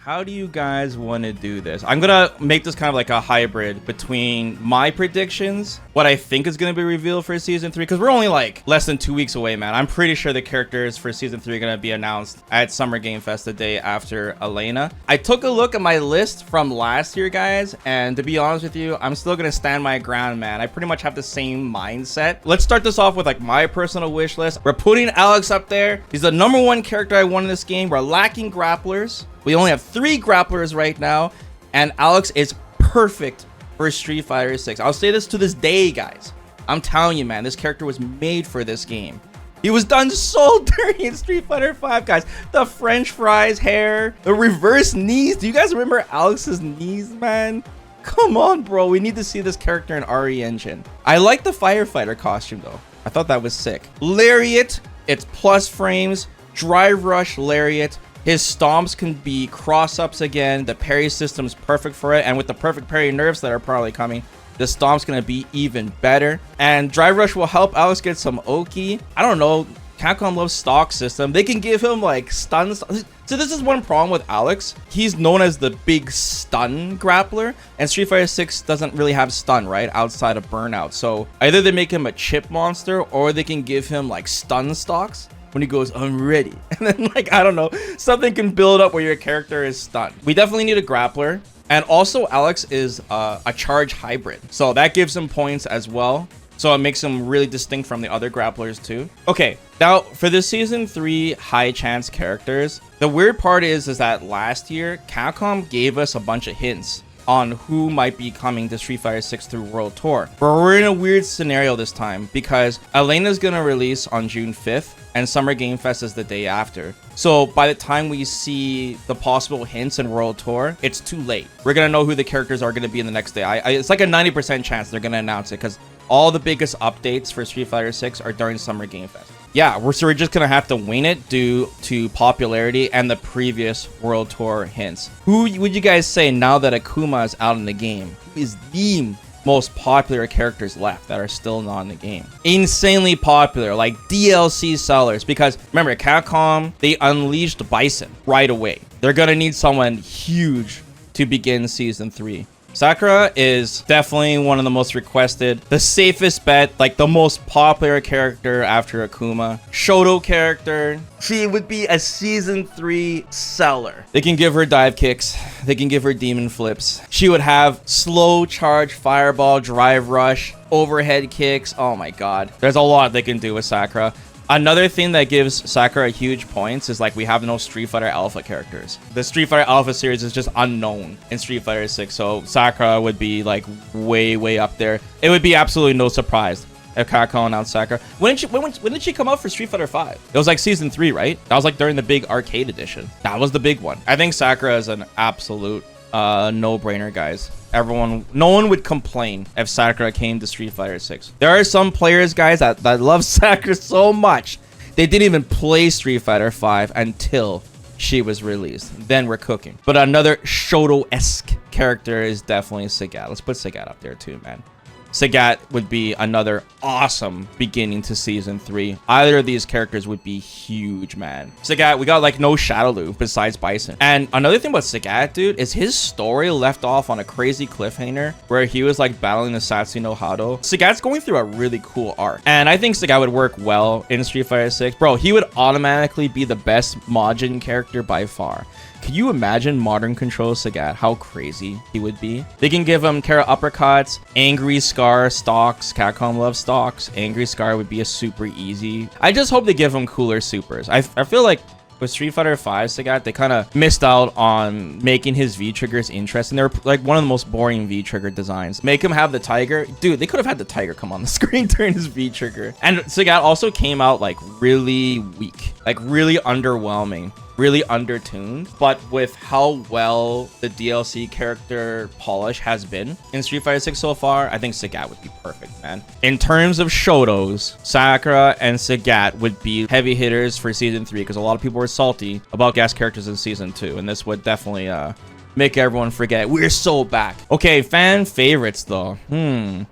how do you guys want to do this? I'm gonna make this kind of like a hybrid between my predictions, what I think is gonna be revealed for season 3, because we're only like less than 2 weeks away, man. I'm pretty sure the characters for season 3 are gonna be announced at Summer Game Fest the day after Elena. I took a look at my list from last year, guys, and to be honest with you, I'm still gonna stand my ground, man. I pretty much have the same mindset. Let's start this off with like my personal wish list. We're putting Alex up there. He's the #1 character I want in this game. We're lacking grapplers. We only have 3 grapplers right now, and Alex is perfect for Street Fighter 6. I'll say this to this day, guys. I'm telling you, man, this character was made for this game. He was done so dirty in Street Fighter 5, guys. The French fries hair, the reverse knees. Do you guys remember Alex's knees, man? Come on, bro. We need to see this character in RE Engine. I like the firefighter costume, though. I thought that was sick. Lariat, it's plus frames. Drive rush lariat. His stomps can be cross-ups again. The parry system's perfect for it. And with the perfect parry nerfs that are probably coming, the stomp's gonna be even better. And drive rush will help Alex get some Oki. I don't know. Capcom loves stock system. They can give him like stun. So this is one problem with Alex. He's known as the big stun grappler, and Street Fighter 6 doesn't really have stun, right? Outside of burnout. So either they make him a chip monster, or they can give him like stun stocks when he goes, I'm ready. And then like, I don't know, something can build up where your character is stunned. We definitely need a grappler. And also Alex is a charge hybrid. So that gives him points as well. So it makes him really distinct from the other grapplers too. Okay, now for the season 3 high chance characters, the weird part is that last year, Capcom gave us a bunch of hints on who might be coming to Street Fighter 6 through World Tour. But we're in a weird scenario this time because Elena's gonna release on June 5th and Summer Game Fest is the day after. So by the time we see the possible hints in World Tour, it's too late. We're gonna know who the characters are gonna be in the next day. It's like a 90% chance they're gonna announce it because all the biggest updates for Street Fighter 6 are during Summer Game Fest. Yeah, we're just gonna have to wing it due to popularity and the previous World Tour hints. Who would you guys say, now that Akuma is out in the game, who is the most popular characters left that are still not in the game? Insanely popular, like DLC sellers, because remember, Capcom, they unleashed Bison right away. They're gonna need someone huge to begin season 3. Sakura is definitely one of the most requested, the safest bet, like the most popular character after Akuma. Shoto character, she would be a season 3 seller. They can give her dive kicks, they can give her demon flips. She would have slow charge, fireball, drive rush, overhead kicks. Oh my god, there's a lot they can do with Sakura. Another thing that gives Sakura huge points is like we have no Street Fighter Alpha characters. The Street Fighter Alpha series is just unknown in Street Fighter 6, so Sakura would be like way up there. It would be absolutely no surprise if Capcom announced Sakura. When did she come out for Street Fighter 5? It was like season 3, right? That was like during the big arcade edition. That was the big one. I think Sakura is an absolute no-brainer, guys. No one would complain if Sakura came to Street Fighter 6. There are some players, guys, that love Sakura so much they didn't even play Street Fighter 5 until she was released. Then we're cooking. But another Shoto-esque character is definitely Sagat. Let's put Sagat up there too, man. Sagat would be another awesome beginning to season 3. Either of these characters would be huge, man. Sagat, we got like no Shadowloo besides Bison. And another thing about Sagat, dude, is his story left off on a crazy cliffhanger where he was like battling the Satsu no Hado. Sagat's going through a really cool arc, and I think Sagat would work well in Street Fighter 6. Bro, he would automatically be the best Majin character by far. Can you imagine modern control Sagat? How crazy he would be. They can give him Kara uppercuts, Angry Scar stocks. Capcom loves stocks. Angry Scar would be a super easy. I just hope they give him cooler supers. I feel like with Street Fighter 5 Sagat, they kind of missed out on making his V-triggers interesting. They're like one of the most boring V-trigger designs. Make him have the tiger. Dude, they could have had the tiger come on the screen during his V-trigger. And Sagat also came out like really weak, like really underwhelming, really undertuned. But with how well the DLC character polish has been in Street Fighter 6 so far, I think Sagat would be perfect, man. In terms of Shotos, Sakura and Sagat would be heavy hitters for season 3 because a lot of people were salty about guest characters in season 2, and this would definitely make everyone forget we're so back. Okay, fan favorites though.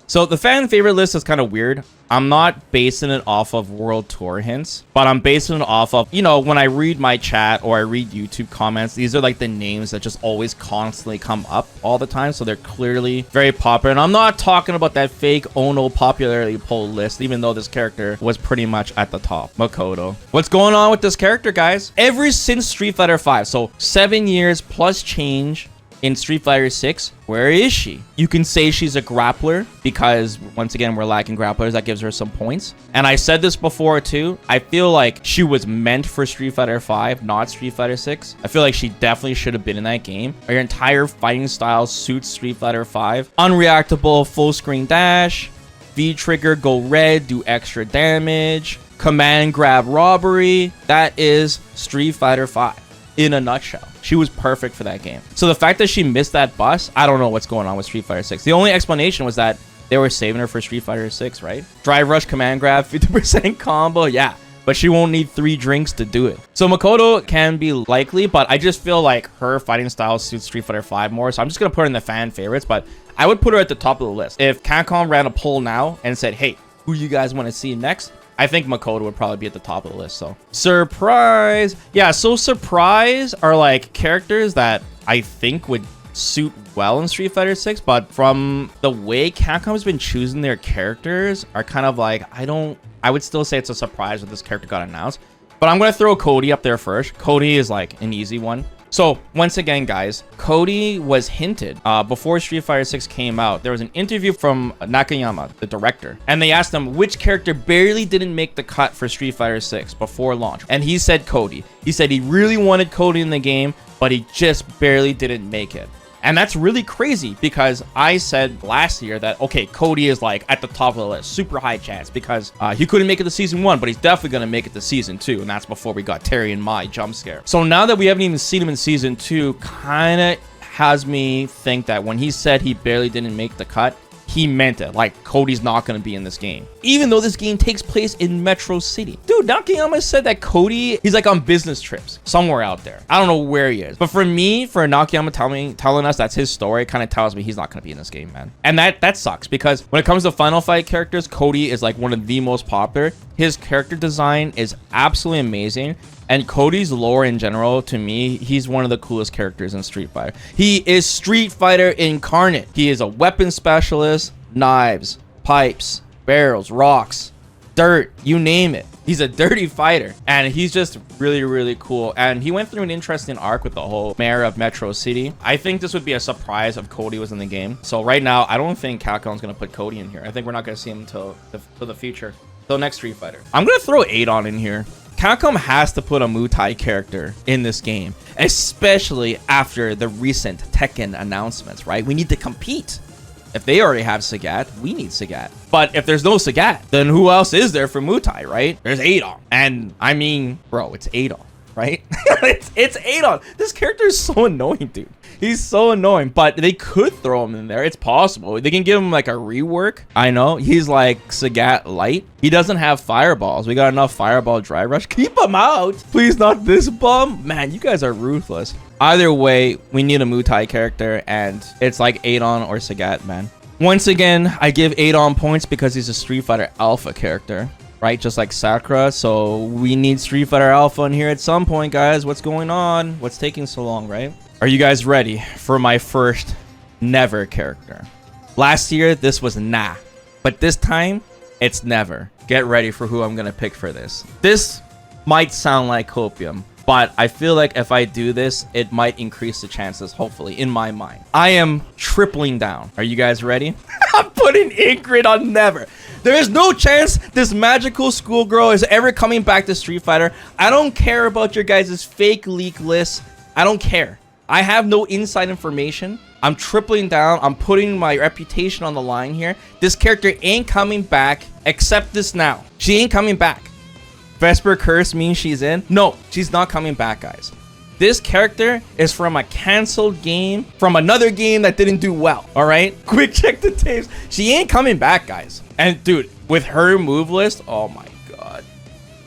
So the fan favorite list is kind of weird. I'm not basing it off of World Tour hints, but I'm basing it off of, you know, when I read my chat or I read YouTube comments, these are like the names that just always constantly come up all the time. So they're clearly very popular. And I'm not talking about that fake Ono popularity poll list, even though this character was pretty much at the top. Makoto. What's going on with this character, guys? Ever since Street Fighter 5, so 7 years plus change in Street Fighter 6, where is she? You can say she's a grappler because, once again, we're lacking grapplers. That gives her some points. And I said this before too. I feel like she was meant for Street Fighter 5, not Street Fighter 6. I feel like she definitely should have been in that game. Her entire fighting style suits Street Fighter 5. Unreactable full screen dash, V trigger, go red, do extra damage, command grab robbery. That is Street Fighter 5 in a nutshell. She was perfect for that game. So the fact that she missed that bus, I don't know what's going on with Street Fighter 6. The only explanation was that they were saving her for Street Fighter 6, right? Drive rush, command grab, 50% combo, yeah. But she won't need 3 drinks to do it. So Makoto can be likely, but I just feel like her fighting style suits Street Fighter 5 more. So I'm just gonna put her in the fan favorites, but I would put her at the top of the list. If Capcom ran a poll now and said, hey, who you guys want to see next? I think Makoto would probably be at the top of the list. So surprise. Yeah, so surprise are like characters that I think would suit well in Street Fighter 6, but from the way Capcom's been choosing their characters are kind of like, I would still say it's a surprise that this character got announced. But I'm going to throw Cody up there first. Cody is like an easy one. So once again, guys, Cody was hinted before Street Fighter 6 came out. There was an interview from Nakayama, the director, and they asked him which character barely didn't make the cut for Street Fighter 6 before launch. And he said Cody. He said he really wanted Cody in the game, but he just barely didn't make it. And that's really crazy because I said last year that, okay, Cody is like at the top of the list, super high chance because he couldn't make it to season 1, but he's definitely going to make it to season 2. And that's before we got Terry and Mai jump scare. So now that we haven't even seen him in season 2, kind of has me think that when he said he barely didn't make the cut, he meant it. Like, Cody's not going to be in this game, even though this game takes place in Metro City. Dude, Nakayama said that Cody, he's like on business trips somewhere out there. I don't know where he is, but for me, for Nakayama telling us that's his story, it kind of tells me he's not going to be in this game, man. And that sucks because when it comes to Final Fight characters, Cody is like one of the most popular. His character design is absolutely amazing. And Cody's lore in general, to me, he's one of the coolest characters in Street Fighter. He is Street Fighter incarnate. He is a weapon specialist, knives, pipes, barrels, rocks, dirt, you name it. He's a dirty fighter, and he's just really, really cool. And he went through an interesting arc with the whole mayor of Metro City. I think this would be a surprise if Cody was in the game. So right now, I don't think Capcom's going to put Cody in here. I think we're not going to see him until the future. Till next Street Fighter. I'm going to throw Adon in here. Capcom has to put a Muay Thai character in this game, especially after the recent Tekken announcements, right? We need to compete. If they already have Sagat, we need Sagat. But if there's no Sagat, then who else is there for Muay Thai, right? There's Adon. And I mean, bro, it's Adon, right? it's Adon. This character is so annoying, dude. He's so annoying, but they could throw him in there. It's possible. They can give him like a rework. I know. He's like Sagat light. He doesn't have fireballs. We got enough fireball dry rush. Keep him out. Please, not this bum. Man, you guys are ruthless. Either way, we need a Muay Thai character, and it's like Adon or Sagat, man. Once again, I give Adon points because he's a Street Fighter Alpha character, right? Just like Sakura. So we need Street Fighter Alpha in here at some point, guys. What's going on? What's taking so long, right? Are you guys ready for my first never character? Last year, this was nah, but this time, it's never. Get ready for who I'm going to pick for this. This might sound like copium, but I feel like if I do this, it might increase the chances, hopefully, in my mind. I am tripling down. Are you guys ready? I'm putting Ingrid on never. There is no chance this magical schoolgirl is ever coming back to Street Fighter. I don't care about your guys' fake leak list. I don't care. I have no inside information. I'm tripling down. I'm putting my reputation on the line here. This character ain't coming back. Accept this now. She ain't coming back. Vesper Curse means she's in. No, she's not coming back, guys. This character is from a canceled game, from another game that didn't do well, all right? Quick check the tapes. She ain't coming back, guys. And dude, with her move list, oh my god.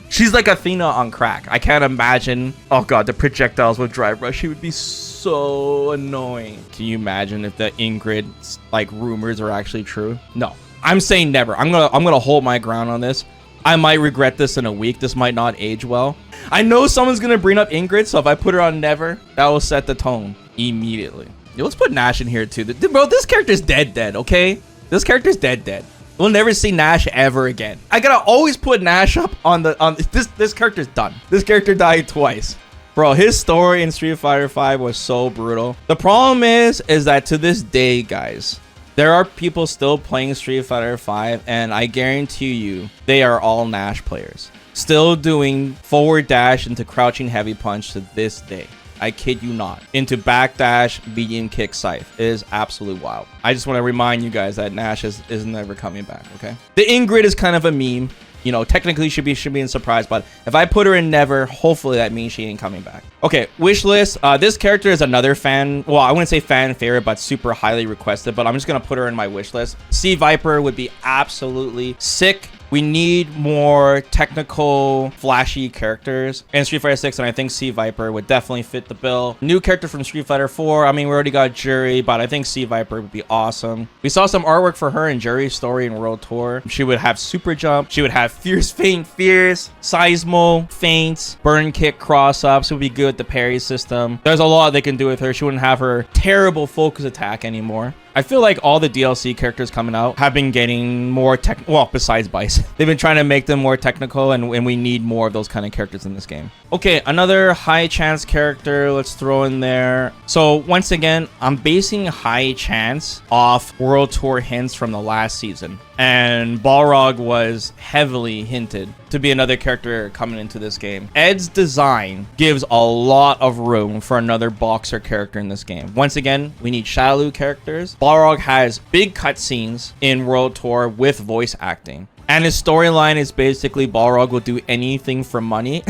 She's like Athena on crack. I can't imagine. Oh god, the projectiles with drive rush. She would be so annoying. Can you imagine if the Ingrid like rumors are actually true? No. I'm saying never. I'm gonna hold my ground on this. I might regret this in a week. This might not age well. I know someone's gonna bring up Ingrid, so if I put her on never, that will set the tone immediately. Yo, let's put Nash in here too. Bro, this character's dead, okay? This character's dead. We'll never see Nash ever again. I gotta always put Nash up on this character's done. This character died twice. Bro, his story in Street Fighter V was so brutal. The problem is that to this day, guys, there are people still playing Street Fighter V, and I guarantee you, they are all Nash players. Still doing forward dash into crouching heavy punch to this day. I kid you not. Into backdash, medium kick scythe. It is absolutely wild. I just want to remind you guys that Nash is never coming back, okay? The Ingrid is kind of a meme. You know, technically should be in surprise, but if I put her in never, hopefully that means she ain't coming back. Okay, wish list. This character is another fan. Well, I wouldn't say fan favorite, but super highly requested. But I'm just gonna put her in my wish list. C.Viper would be absolutely sick. We need more technical, flashy characters in Street Fighter 6, and I think C.Viper would definitely fit the bill. New character from Street Fighter 4. I mean, we already got Jury, but I think C.Viper would be awesome. We saw some artwork for her in Jury's story in World Tour. She would have super jump. She would have fierce feint, fierce, seismo, feints, burn kick, cross ups. It would be good with the parry system. There's a lot they can do with her. She wouldn't have her terrible focus attack anymore. I feel like all the DLC characters coming out have been getting more well, besides Bison. They've been trying to make them more technical, and we need more of those kind of characters in this game. Okay, another high chance character. Let's throw in there. So once again, I'm basing high chance off World Tour hints from the last season. And Balrog was heavily hinted to be another character coming into this game. Ed's design gives a lot of room for another boxer character in this game. Once again, we need Shadaloo characters. Balrog has big cutscenes in World Tour with voice acting. And his storyline is basically Balrog will do anything for money,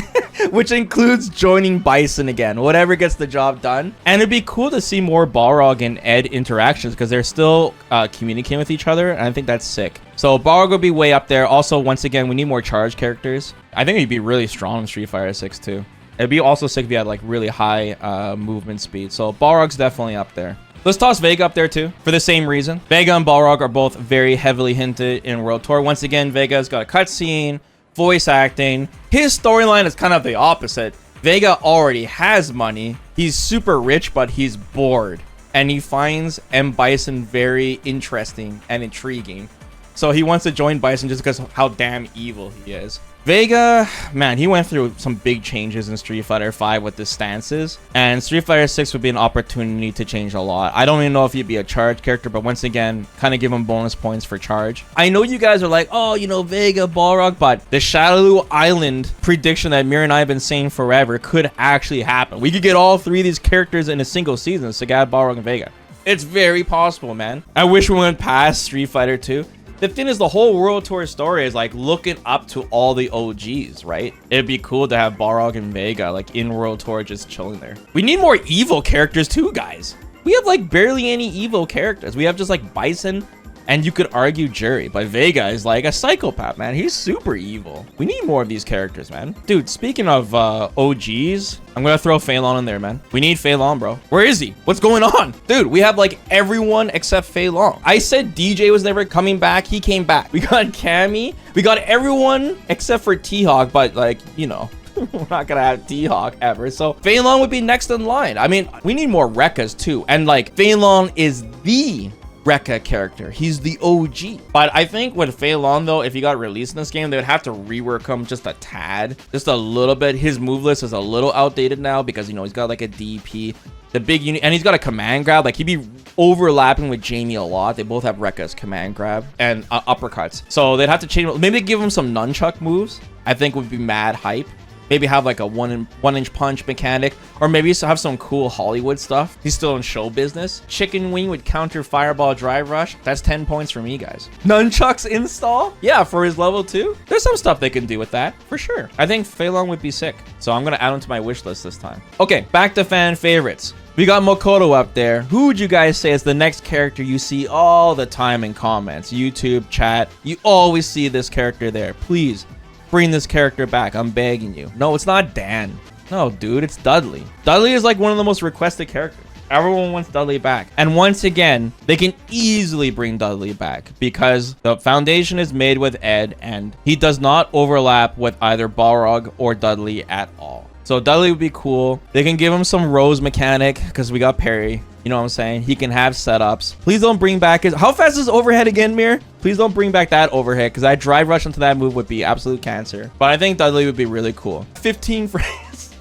which includes joining Bison again, whatever gets the job done. And it'd be cool to see more Balrog and Ed interactions because they're still communicating with each other, and I think that's sick. So Balrog will be way up there. Also, once again, we need more charge characters. I think he'd be really strong in Street Fighter 6 too. It'd be also sick if he had like really high movement speed. So Balrog's definitely up there. Let's toss Vega up there too, for the same reason. Vega and Balrog are both very heavily hinted in World Tour. Once again, Vega's got a cutscene, voice acting. His storyline is kind of the opposite. Vega already has money. He's super rich, but he's bored. And he finds M. Bison very interesting and intriguing. So he wants to join Bison just because of how damn evil he is. Vega, man, he went through some big changes in Street Fighter 5 with the stances, and Street Fighter 6 would be an opportunity to change a lot. I don't even know if he'd be a charge character, but once again, kind of give him bonus points for charge. I know you guys are like, oh, you know, Vega, Balrog, but the Shadaloo Island prediction that Mir and I have been saying forever could actually happen. We could get all three of these characters in a single season, Sagat, Balrog, and Vega. It's very possible, man. I wish we went past Street Fighter 2. The thing is, the whole World Tour story is like looking up to all the OGs, right? It'd be cool to have Balrog and Vega like in World Tour just chilling there. We need more evil characters too, guys. We have like barely any evil characters. We have just like Bison, and you could argue Jury, but Vega is like a psychopath, man. He's super evil. We need more of these characters, man. Dude, speaking of OGs, I'm gonna throw Fei-Long in there, man. We need Fei-Long, bro. Where is he? What's going on? Dude, we have like everyone except Fei-Long. I said DJ was never coming back. He came back. We got Cammy. We got everyone except for T-Hawk, but like, you know, we're not gonna have T-Hawk ever. So Fei-Long would be next in line. I mean, we need more Rekkas too. And like, Fei-Long is the Rekka character. He's the OG. But I think with Fei-Long though, if he got released in this game, they would have to rework him just a tad, just a little bit. His move list is a little outdated now because, you know, he's got like a DP, the big unit, and he's got a command grab. Like, he'd be overlapping with Jamie a lot. They both have Rekka's command grab and uppercuts. So they'd have to change, maybe give him some nunchuck moves. I think would be mad hype. Maybe have like a one inch punch mechanic, or maybe have some cool Hollywood stuff. He's still in show business. Chicken Wing would counter Fireball Drive Rush. That's 10 points for me, guys. Nunchucks install? Yeah, for his level 2. There's some stuff they can do with that, for sure. I think Fei-Long would be sick. So I'm gonna add him to my wish list this time. Okay, back to fan favorites. We got Makoto up there. Who would you guys say is the next character you see all the time in comments, YouTube, chat? You always see this character there. Please bring this character back. I'm begging you. No, it's not Dan. No, dude, it's Dudley. Dudley is like one of the most requested characters. Everyone wants Dudley back. And once again, they can easily bring Dudley back because the foundation is made with Ed and he does not overlap with either Balrog or Dudley at all. So Dudley would be cool. They can give him some Rose mechanic because we got Perry. You know what I'm saying? He can have setups. Please don't bring back his... How fast is overhead again, Mir? Please don't bring back that overhead because I drive rush into that move would be absolute cancer. But I think Dudley would be really cool. 15 frames.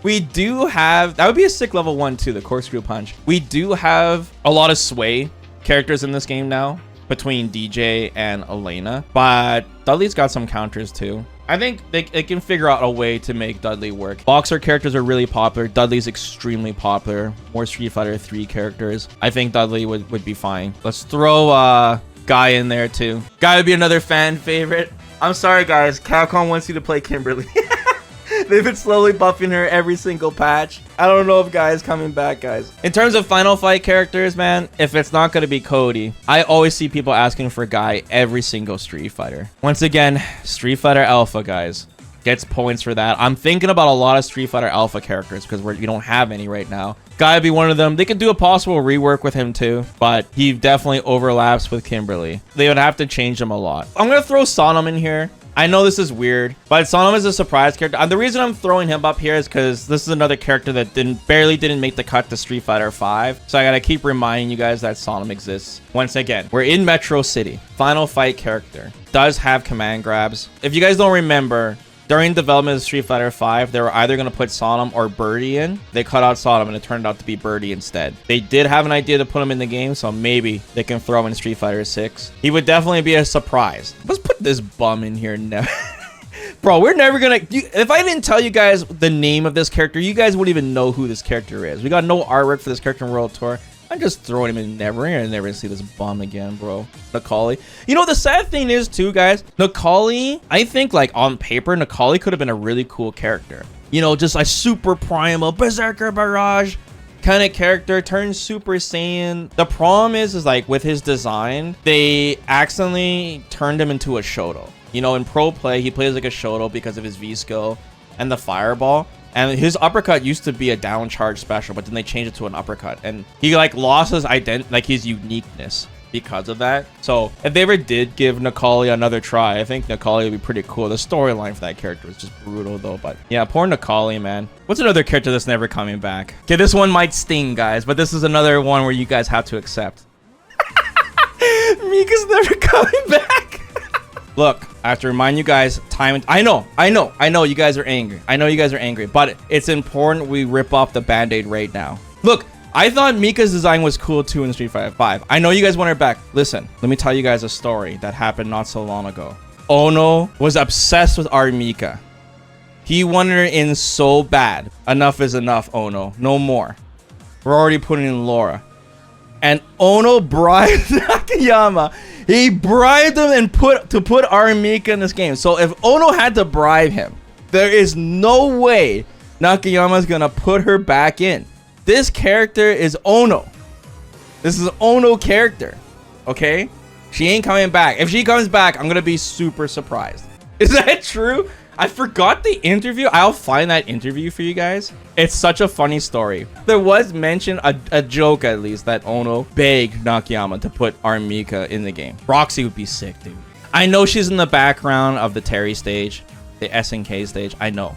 We do have... That would be a sick level 1 too, the corkscrew punch. We do have a lot of sway characters in this game now between DJ and Elena. But Dudley's got some counters too. I think they can figure out a way to make Dudley work. Boxer characters are really popular. Dudley's extremely popular. More Street Fighter 3 characters. I think Dudley would be fine. Let's throw Guy in there too. Guy would be another fan favorite. I'm sorry guys, Capcom wants you to play Kimberly. They've been slowly buffing her every single patch. I don't know if Guy is coming back, guys. In terms of Final Fight characters, man, if it's not going to be Cody, I always see people asking for Guy every single Street Fighter. Once again, Street Fighter Alpha, guys. Gets points for that. I'm thinking about a lot of Street Fighter Alpha characters because we don't have any right now. Guy would be one of them. They could do a possible rework with him too, but he definitely overlaps with Kimberly. They would have to change him a lot. I'm going to throw Sodom in here. I know this is weird, but Sodom is a surprise character. And the reason I'm throwing him up here is because this is another character that barely didn't make the cut to Street Fighter 5. So I gotta keep reminding you guys that Sodom exists. Once again, we're in Metro City. Final Fight character does have command grabs. If you guys don't remember, during development of Street Fighter 5, they were either going to put Sodom or Birdie in. They cut out Sodom and it turned out to be Birdie instead. They did have an idea to put him in the game, so maybe they can throw him in Street Fighter 6. He would definitely be a surprise. Let's put this bum in here now. Bro, we're never going to... If I didn't tell you guys the name of this character, you guys wouldn't even know who this character is. We got no artwork for this character in World Tour. I'm just throwing him in never and never gonna see this bum again, bro. Necalli. You know, the sad thing is too, guys, Necalli, I think like on paper, Necalli could have been a really cool character. You know, just like super primal, berserker barrage kind of character, turns Super Saiyan. The problem is like with his design, they accidentally turned him into a Shoto. You know, in pro play, he plays like a Shoto because of his V skill and the fireball. And his uppercut used to be a down charge special, but then they changed it to an uppercut. And he like lost his his uniqueness because of that. So if they ever did give Necalli another try, I think Necalli would be pretty cool. The storyline for that character is just brutal though. But yeah, poor Necalli, man. What's another character that's never coming back? Okay, this one might sting, guys, but this is another one where you guys have to accept. Mika's never coming back. Look, I have to remind you guys time and I know you guys are angry. I know you guys are angry, but it's important we rip off the band-aid right now. Look, I thought Mika's design was cool too in Street Fighter 5. I know you guys want her back. Listen, let me tell you guys a story that happened not so long ago. Ono was obsessed with R.Mika. He wanted her in so bad. Enough is enough, Ono. No more. We're already putting in Laura. And Ono bribed Nakayama. He bribed him and put R.Mika in this game. So if Ono had to bribe him, there is no way Nakayama's gonna put her back in. This character is Ono. This is Ono character. Okay? She ain't coming back. If she comes back, I'm gonna be super surprised. Is that true? I forgot the interview. I'll find that interview for you guys. It's such a funny story. There was mention, a joke at least, that Ono begged Nakayama to put R.Mika in the game. Roxy would be sick, dude. I know she's in the background of the Terry stage, the SNK stage. I know.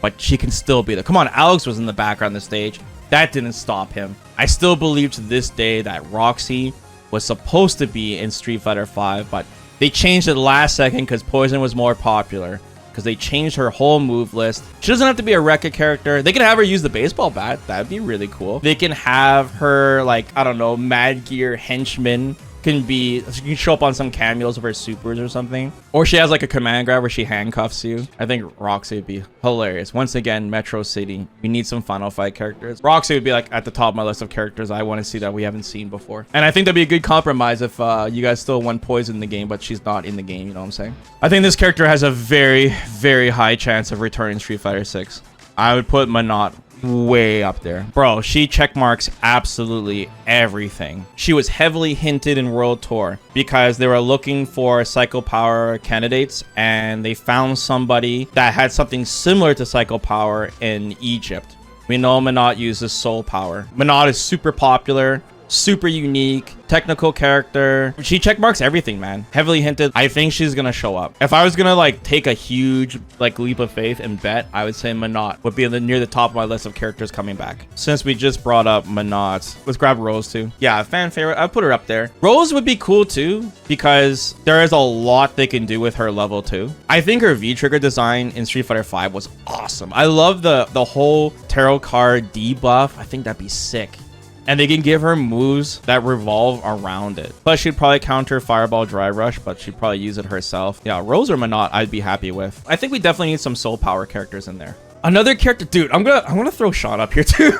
But she can still be there. Come on, Alex was in the background of the stage. That didn't stop him. I still believe to this day that Roxy was supposed to be in Street Fighter 5, but they changed it last second because Poison was more popular. Because they changed her whole move list. She doesn't have to be a Rekka character. They can have her use the baseball bat. That'd be really cool. They can have her, like, I don't know, Mad Gear henchman. She can show up on some cameos of her supers or something. Or she has like a command grab where she handcuffs you. I think Roxy would be hilarious. Once again, Metro City. We need some Final Fight characters. Roxy would be like at the top of my list of characters I want to see that we haven't seen before. And I think that'd be a good compromise if you guys still want Poison in the game, but she's not in the game, you know what I'm saying? I think this character has a very, very high chance of returning Street Fighter 6. I would put Menat way up there. Bro, she checkmarks absolutely everything. She was heavily hinted in World Tour because they were looking for Psycho Power candidates and they found somebody that had something similar to Psycho Power in Egypt. We know Menat uses soul power. Menat is super popular, super unique, technical character. She checkmarks everything, man. Heavily hinted. I think she's gonna show up. If I was gonna like take a huge like leap of faith and bet, I would say Menat would be near the top of my list of characters coming back. Since we just brought up Menat, let's grab Rose too. Yeah, fan favorite. I'd put her up there. Rose would be cool too because there is a lot they can do with her level 2. I think her V-trigger design in Street Fighter V was awesome. I love the whole tarot card debuff. I think that'd be sick. And they can give her moves that revolve around it. Plus, she'd probably counter Fireball Dry Rush, but she'd probably use it herself. Yeah, Rose or Menat, I'd be happy with. I think we definitely need some soul power characters in there. Another character, dude, I'm gonna throw Sean up here too.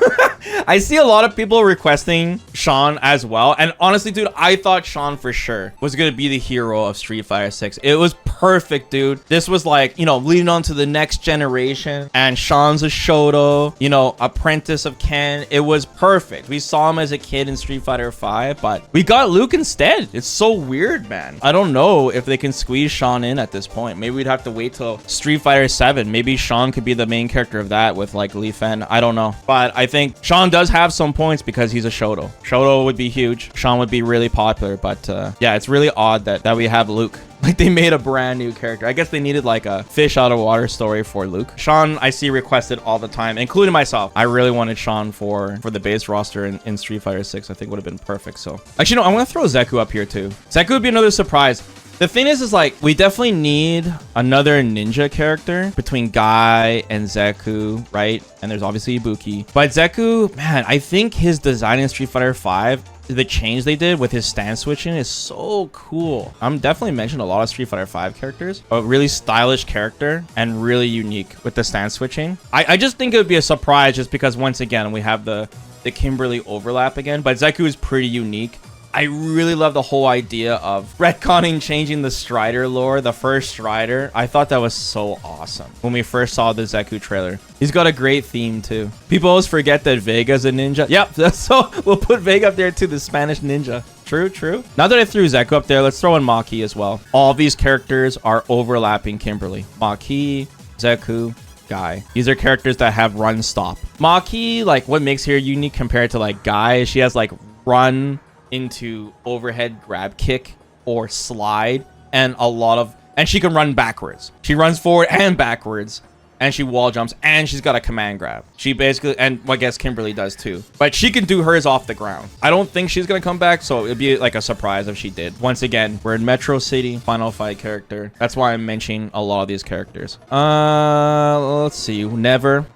I see a lot of people requesting Sean as well. And honestly, dude, I thought Sean for sure was gonna be the hero of Street Fighter 6. It was perfect, dude. This was like, you know, leading on to the next generation. And Sean's a Shoto, you know, apprentice of Ken. It was perfect. We saw him as a kid in Street Fighter 5, but we got Luke instead. It's so weird, man. I don't know if they can squeeze Sean in at this point. Maybe we'd have to wait till Street Fighter 7. Maybe Sean could be the main character of that with like Lee Fen. I don't know, but I think Sean does have some points because he's a Shoto. Shoto would be huge. Sean would be really popular, but yeah, it's really odd that we have Luke. Like they made a brand new character. I guess they needed like a fish out of water story for Luke. Sean, I see requested all the time, including myself. I really wanted Sean for the base roster in Street Fighter 6. I think would have been perfect. So actually, no, I want to throw Zeku up here too. Zeku would be another surprise. The thing is like, we definitely need another ninja character between Guy and Zeku, right? And there's obviously Ibuki. But Zeku, man, I think his design in Street Fighter 5, the change they did with his stance switching is so cool. I'm definitely mentioned a lot of Street Fighter 5 characters. A really stylish character and really unique with the stance switching. I just think it would be a surprise just because once again, we have the Kimberly overlap again. But Zeku is pretty unique. I really love the whole idea of retconning changing the Strider lore, the first Strider. I thought that was so awesome when we first saw the Zeku trailer. He's got a great theme too. People always forget that Vega's a ninja. Yep, so we'll put Vega up there too, the Spanish ninja. True, true. Now that I threw Zeku up there, let's throw in Maki as well. All these characters are overlapping Kimberly. Maki, Zeku, Guy. These are characters that have run stop. Maki, like what makes her unique compared to like Guy, she has like run into overhead grab kick or slide and and she can run backwards. She runs forward and backwards and she wall jumps and she's got a command grab. She basically, and I guess Kimberly does too, but she can do hers off the ground. I don't think she's gonna come back, so it'd be like a surprise if she did. Once again, we're in Metro City, Final Fight character. That's why I'm mentioning a lot of these characters. Let's see, Never.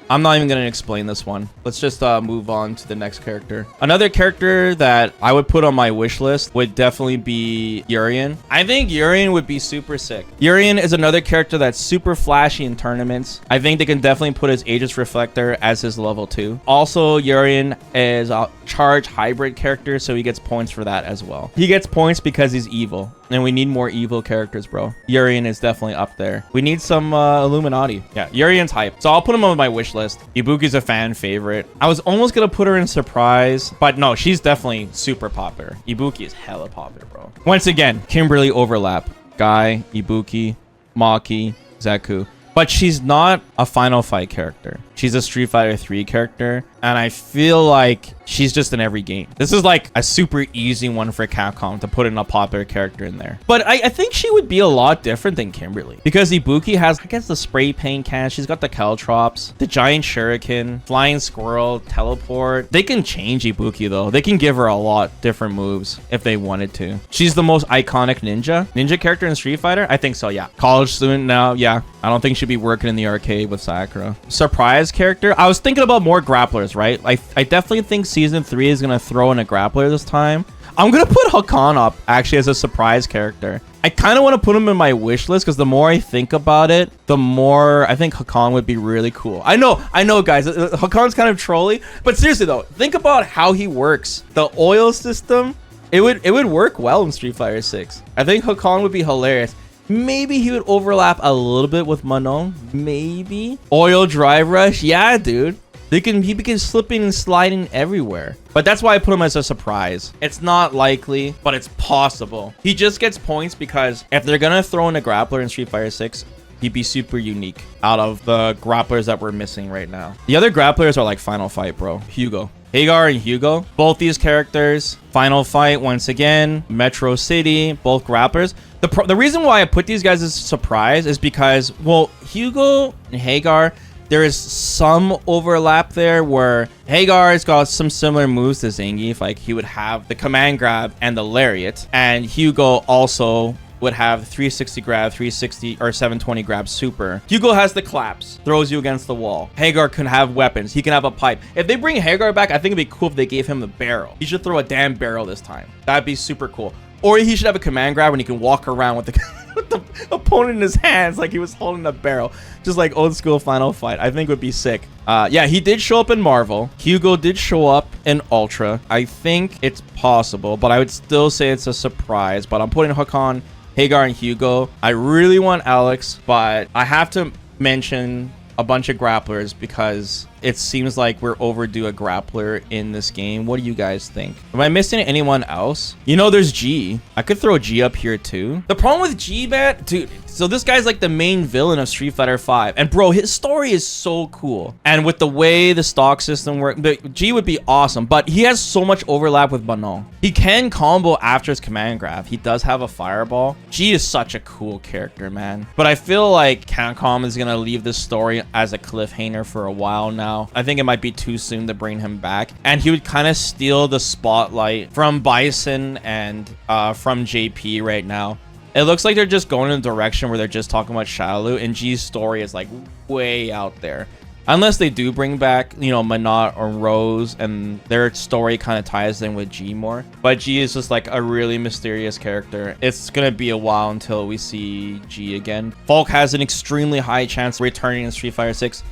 I'm not even going to explain this one. Let's just move on to the next character. Another character that I would put on my wish list would definitely be Urien. I think Urien would be super sick. Urien is another character that's super flashy in tournaments. I think they can definitely put his Aegis Reflector as his level 2. Also, Urien is a charge hybrid character, so he gets points for that as well. He gets points because he's evil. And we need more evil characters, bro. Urien is definitely up there. We need some Illuminati. Yeah, Urien's hype. So I'll put him on my wish list. Ibuki's a fan favorite. I was almost going to put her in surprise, but no, she's definitely super popular. Ibuki is hella popular, bro. Once again, Kimberly overlap. Guy, Ibuki, Maki, Zeku. But she's not a Final Fight character. She's a Street Fighter 3 character. And I feel like she's just in every game. This is like a super easy one for Capcom to put in a popular character in there. But I think she would be a lot different than Kimberly. Because Ibuki has, I guess, the spray paint can. She's got the Caltrops, the giant shuriken, flying squirrel, teleport. They can change Ibuki though. They can give her a lot different moves if they wanted to. She's the most iconic ninja character in Street Fighter. I think so, yeah. College student now, yeah. I don't think she'd be working in the arcade with Sakura. Surprise character. I was thinking about more grapplers, right? I definitely think season 3 is gonna throw in a grappler this time. I'm gonna put Hakan up actually as a surprise character. I kind of want to put him in my wish list because the more I think about it, the more I think Hakan would be really cool. I know guys, Hakan's kind of trolly, but seriously though, think about how he works. The oil system, it would work well in Street Fighter 6. I think Hakan would be hilarious. Maybe he would overlap a little bit with Manon. Maybe. Oil Drive Rush. Yeah, dude. He begins slipping and sliding everywhere. But that's why I put him as a surprise. It's not likely, but it's possible. He just gets points because if they're going to throw in a grappler in Street Fighter 6, He'd be super unique out of the grapplers that we're missing right now. The other grapplers are like final fight, bro. Hugo. Haggar and Hugo. Both these characters, final fight once again. Metro City, both grapplers. The reason why I put these guys as a surprise is because, well, Hugo and Haggar, there is some overlap there where Haggar's got some similar moves to Zangief. Like, he would have the command grab and the lariat. And Hugo also would have 360 grab, 360 or 720 grab super. Hugo has the claps, throws you against the wall. Haggar can have weapons. He can have a pipe. If they bring Haggar back, I think it'd be cool if they gave him the barrel. He should throw a damn barrel this time. That'd be super cool. Or he should have a command grab when he can walk around with the, with the opponent in his hands like he was holding a barrel. Just like old school final fight. I think would be sick. Yeah, he did show up in Marvel. Hugo did show up in Ultra. I think it's possible, but I would still say it's a surprise. But I'm putting Hakan, Haggar, and Hugo. I really want Alex, but I have to mention a bunch of grapplers because it seems like we're overdue a grappler in this game. What do you guys think? Am I missing anyone else? You know, there's G. I could throw G up here too. The problem with G, man, dude, so this guy's like the main villain of Street Fighter 5. And bro, his story is so cool. And with the way the stock system works, G would be awesome, but he has so much overlap with Manon. He can combo after his command grab. He does have a fireball. G is such a cool character, man. But I feel like Capcom is gonna leave this story as a cliffhanger for a while now. I think it might be too soon to bring him back. And he would kind of steal the spotlight from Bison and from JP right now. It looks like they're just going in a direction where they're just talking about Shadaloo, and G's story is like way out there. Unless they do bring back, you know, Menat or Rose, and their story kind of ties in with G more. But G is just like a really mysterious character. It's gonna be a while until we see G again. Falke has an extremely high chance of returning in Street Fighter 6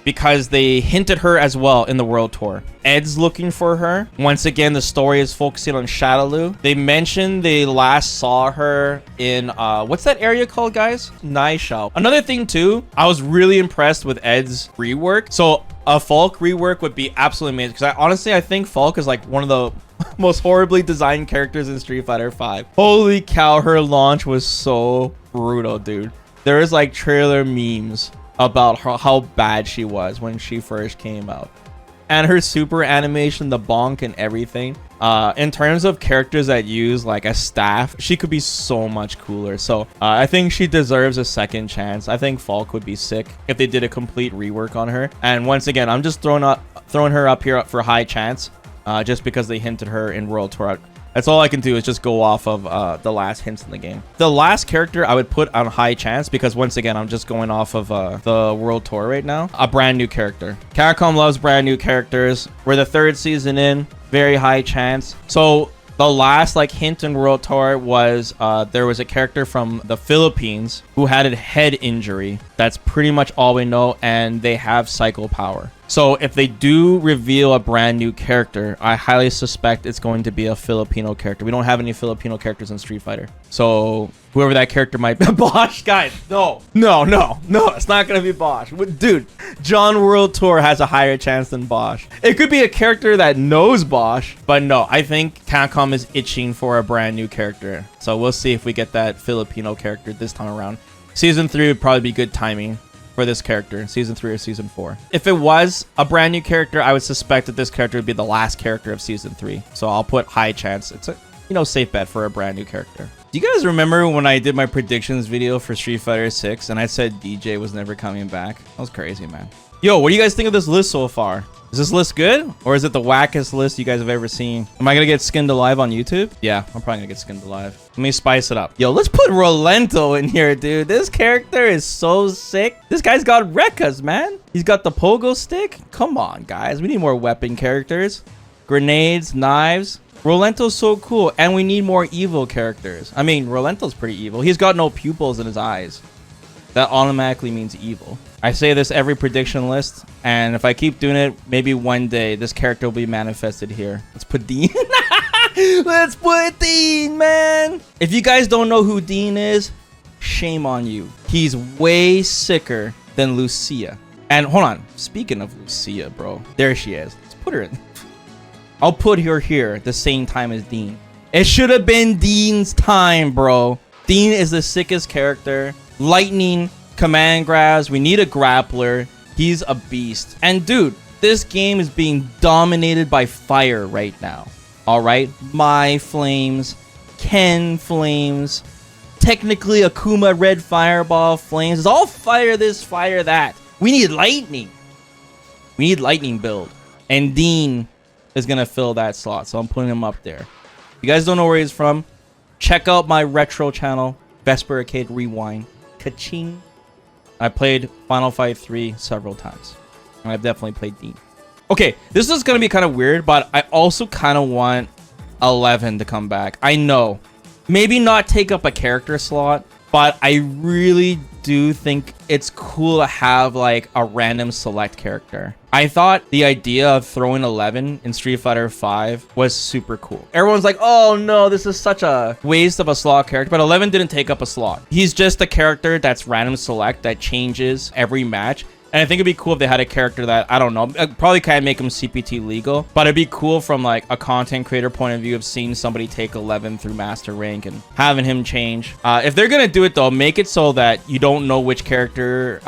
because they hinted her as well in the World Tour. Ed's looking for her. Once again, the story is focusing on Shadaloo. They mentioned they last saw her in, what's that area called, guys? Naishao. Another thing too, I was really impressed with Ed's rework. So a Falke rework would be absolutely amazing because honestly, I think Falke is like one of the most horribly designed characters in Street Fighter 5. Holy cow, her launch was so brutal, dude. There is like trailer memes about how bad she was when she first came out, and her super animation, the bonk and everything. In terms of characters that use like a staff, she could be so much cooler. So I think she deserves a second chance. I think Falke would be sick if they did a complete rework on her. And once again, I'm just throwing her up here for high chance, just because they hinted her in World Tour. That's all I can do is just go off of the last hints in the game. The last character I would put on high chance, because once again, I'm just going off of the World Tour right now. A brand new character. Capcom loves brand new characters. We're the 3rd season in. Very high chance. So the last like hint in World Tour was there was a character from the Philippines who had a head injury. That's pretty much all we know, and they have psycho power. So if they do reveal a brand new character, I highly suspect it's going to be a Filipino character. We don't have any Filipino characters in Street Fighter. So whoever that character might be. Bosch, guys, no, it's not going to be Bosch. Dude, John World Tour has a higher chance than Bosch. It could be a character that knows Bosch, but no, I think Capcom is itching for a brand new character. So we'll see if we get that Filipino character this time around. Season 3 would probably be good timing for this character, season 3 or season 4. If it was a brand new character, I would suspect that this character would be the last character of season 3. So I'll put high chance. It's a, you know, safe bet for a brand new character. Do you guys remember when I did my predictions video for Street Fighter 6 and I said DJ was never coming back? That was crazy, man. Yo, what do you guys think of this list so far? Is this list good? Or is it the wackest list you guys have ever seen? Am I gonna get skinned alive on YouTube? Yeah, I'm probably gonna get skinned alive. Let me spice it up. Yo, let's put Rolento in here, dude. This character is so sick. This guy's got Rekkas, man. He's got the pogo stick. Come on, guys. We need more weapon characters. Grenades, knives. Rolento's so cool. And we need more evil characters. I mean, Rolento's pretty evil. He's got no pupils in his eyes. That automatically means evil. I say this every prediction list, and if I keep doing it, maybe one day this character will be manifested here. Let's put Dean. Let's put Dean, man. If you guys don't know who Dean is, shame on you. He's way sicker than Lucia. And hold on, speaking of Lucia, bro, there she is. Let's put her in. I'll put her here at the same time as Dean. It should have been Dean's time, bro. Dean is the sickest character. Lightning command grabs. We need a grappler. He's a beast. And dude, this game is being dominated by fire right now. All right, My Flames, Ken Flames, technically Akuma Red Fireball Flames. It's all fire this, fire that. We need lightning. We need lightning build. And Dean is going to fill that slot. So I'm putting him up there. If you guys don't know where he's from, check out my retro channel, Vesper Arcade Rewind. Ka-ching. I played Final Fight 3 several times. And I've definitely played Dean. Okay, this is going to be kind of weird, but I also kind of want 11 to come back. I know. Maybe not take up a character slot, but I really do think it's cool to have like a random select character. I thought the idea of throwing 11 in Street Fighter 5 was super cool. Everyone's like, oh no, this is such a waste of a slot character, but 11 didn't take up a slot. He's just a character that's random select that changes every match. And I think it'd be cool if they had a character that, I don't know, probably can't make him CPT legal, but it'd be cool from like a content creator point of view of seeing somebody take 11 through master rank and having him change. If they're going to do it though, make it so that you don't know which character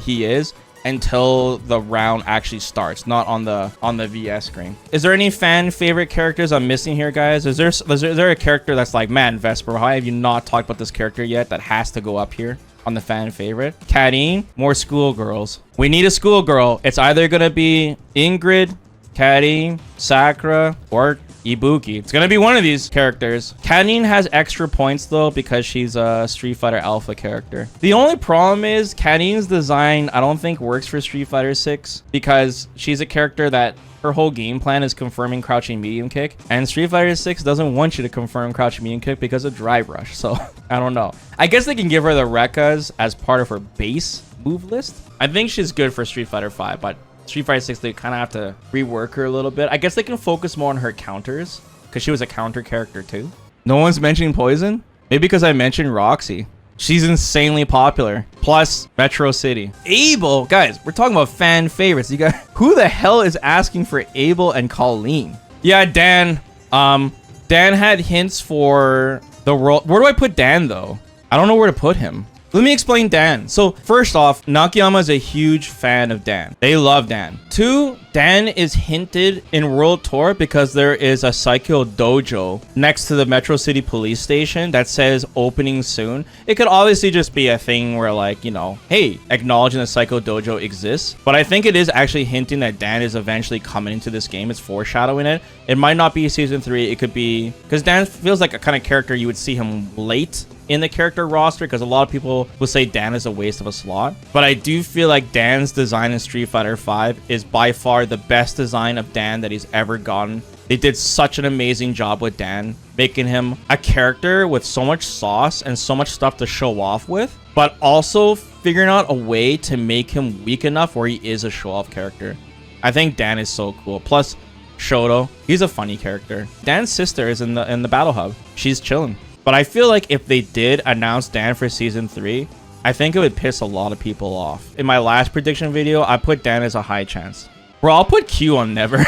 he is until the round actually starts, not on the VS screen. Is there any fan favorite characters I'm missing here, guys? Is there a character that's like, man, Vesper, why have you not talked about this character yet that has to go up here on the fan favorite? Karin, more schoolgirls. We need a schoolgirl. It's either gonna be Ingrid, Karin, Sakura, or Ibuki. It's gonna be one of these characters. Karin has extra points though because she's a Street Fighter Alpha character. The only problem is Karin's design I don't think works for Street Fighter 6 because she's a character that her whole game plan is confirming crouching medium kick, and Street Fighter 6 doesn't want you to confirm crouching medium kick because of Drive Rush. So I don't know. I guess they can give her the Rekkas as part of her base move list. I think she's good for Street Fighter 5, but Street Fighter 6 they kind of have to rework her a little bit. I guess they can focus more on her counters because she was a counter character too. No one's mentioning Poison? Maybe because I mentioned Roxy. She's insanely popular. Plus Metro City. Abel, guys, we're talking about fan favorites. You guys, who the hell is asking for Abel and Colleen? Yeah, Dan. Dan had hints for the world. Where do I put Dan though? I don't know where to put him. Let me explain Dan. So first off, Nakayama is a huge fan of Dan. They love Dan. 2, Dan is hinted in World Tour because there is a Psycho Dojo next to the Metro City police station that says opening soon. It could obviously just be a thing where like, you know, hey, acknowledging the Psycho Dojo exists. But I think it is actually hinting that Dan is eventually coming into this game. It's foreshadowing it. It might not be season 3. It could be because Dan feels like a kind of character you would see him late in the character roster because a lot of people will say Dan is a waste of a slot. But I do feel like Dan's design in Street Fighter 5 is by far the best design of Dan that he's ever gotten. They did such an amazing job with Dan, making him a character with so much sauce and so much stuff to show off with, but also figuring out a way to make him weak enough where he is a show-off character. I think Dan is so cool. Plus, Shoto, he's a funny character. Dan's sister is in the Battle Hub. She's chilling. But I feel like if they did announce Dan for season 3, I think it would piss a lot of people off. In my last prediction video, I put Dan as a high chance. Bro, I'll put Q on never.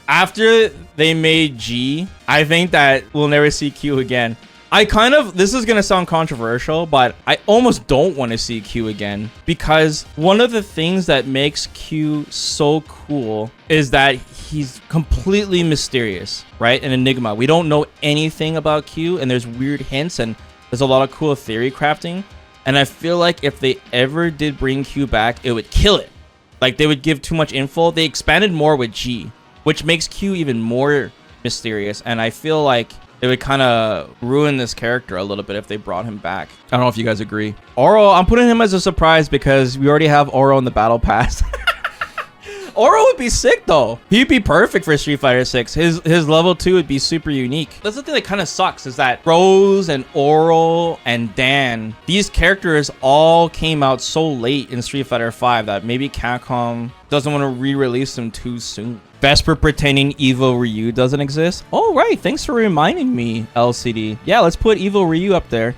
After they made G, I think that we'll never see Q again. This is going to sound controversial, but I almost don't want to see Q again because one of the things that makes Q so cool is that he's completely mysterious, right? An enigma. We don't know anything about Q, and there's weird hints, and there's a lot of cool theory crafting. And I feel like if they ever did bring Q back, it would kill it. Like, they would give too much info. They expanded more with G, which makes Q even more mysterious. And I feel like it would kind of ruin this character a little bit if they brought him back. I don't know if you guys agree. Oro, I'm putting him as a surprise because we already have Oro in the battle pass. Oro would be sick though. He'd be perfect for Street Fighter 6. His level 2 would be super unique. That's the thing that kind of sucks is that Rose and Oro and Dan, these characters all came out so late in Street Fighter 5 that maybe Capcom doesn't want to re-release them too soon. Vesper pretending Evo Ryu doesn't exist. Oh, right. Thanks for reminding me, LCD. Yeah, let's put Evo Ryu up there.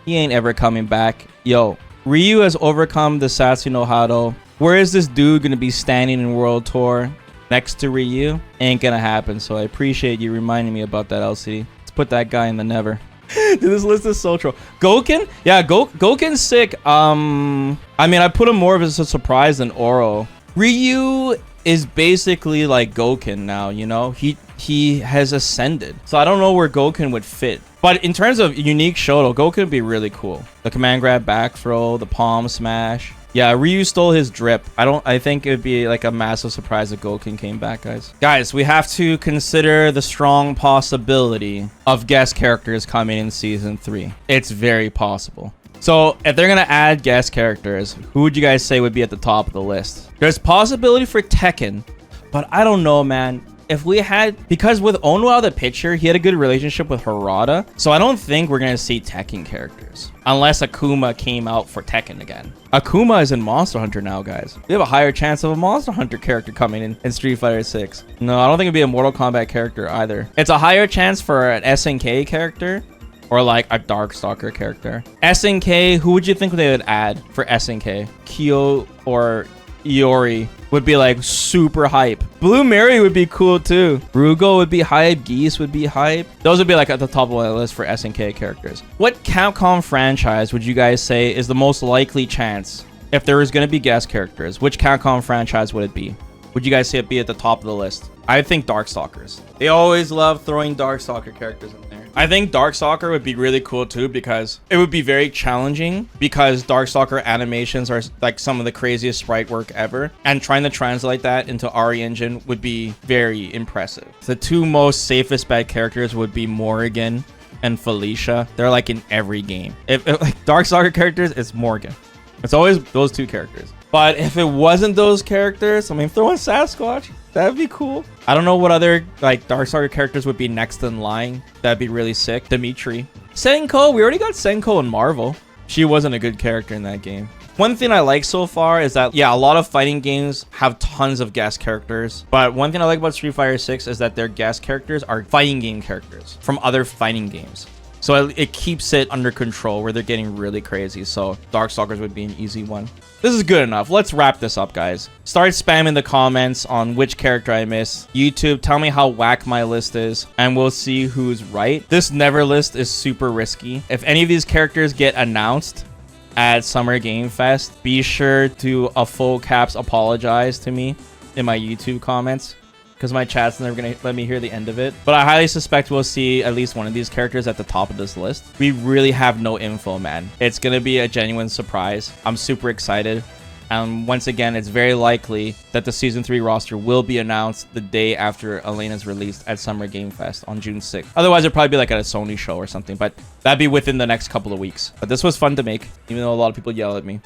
He ain't ever coming back. Yo, Ryu has overcome the Satsu no Hado. Where is this dude going to be standing in World Tour next to Ryu? Ain't going to happen. So I appreciate you reminding me about that, LCD. Let's put that guy in the never. Dude, this list is so troll. Gouken? Yeah, Gouken's sick. I mean, I put him more of as a surprise than Oro. Ryu is basically like Gouken now, you know? He has ascended. So I don't know where Gouken would fit. But in terms of unique Shoto, Gouken would be really cool. The command grab back throw, the palm smash. Yeah, Ryu stole his drip. I think it would be like a massive surprise if Gouken came back, guys. Guys, we have to consider the strong possibility of guest characters coming in season 3. It's very possible. So if they're gonna add guest characters, who would you guys say would be at the top of the list? There's possibility for Tekken, but I don't know, man. If we had, because with Onwa the pitcher, he had a good relationship with Harada, so I don't think we're gonna see Tekken characters unless Akuma came out for Tekken again. Akuma is in Monster Hunter now, guys. We have a higher chance of a Monster Hunter character coming in Street Fighter 6. No, I don't think it'd be a Mortal Kombat character either. It's a higher chance for an SNK character or like a Darkstalker character. SNK, who would you think they would add for SNK? Kyo or Iori would be like super hype. Blue Mary would be cool too. Rugo would be hype. Geese would be hype. Those would be like at the top of the list for SNK characters. What Capcom franchise would you guys say is the most likely chance if there is going to be guest characters? Which Capcom franchise would it be? Would you guys say it be at the top of the list? I think Darkstalkers. They always love throwing Darkstalker characters in there. I think Darkstalker would be really cool too because it would be very challenging because Darkstalker animations are like some of the craziest sprite work ever. And trying to translate that into RE Engine would be very impressive. The two most safest bet characters would be Morrigan and Felicia. They're like in every game. If like Darkstalker characters, it's Morgan. It's always those two characters. But if it wasn't those characters, I mean, throw in Sasquatch. That'd be cool. I don't know what other like Darkstalker characters would be next in line. That'd be really sick. Dimitri. Senko. We already got Senko in Marvel. She wasn't a good character in that game. One thing I like so far is that, yeah, a lot of fighting games have tons of guest characters. But one thing I like about Street Fighter 6 is that their guest characters are fighting game characters from other fighting games. So it keeps it under control where they're getting really crazy. So Darkstalkers would be an easy one. This is good enough. Let's wrap this up, guys. Start spamming the comments on which character I missed. YouTube, tell me how whack my list is, and we'll see who's right. This never list is super risky. If any of these characters get announced at Summer Game Fest, be sure to a full caps apologize to me in my YouTube comments, because my chat's never gonna let me hear the end of it. But I highly suspect we'll see at least one of these characters at the top of this list. We really have no info, man. It's gonna be a genuine surprise. I'm super excited. And once again, it's very likely that the Season 3 roster will be announced the day after Elena's released at Summer Game Fest on June 6th. Otherwise, it'd probably be like at a Sony show or something, but that'd be within the next couple of weeks. But this was fun to make, even though a lot of people yell at me.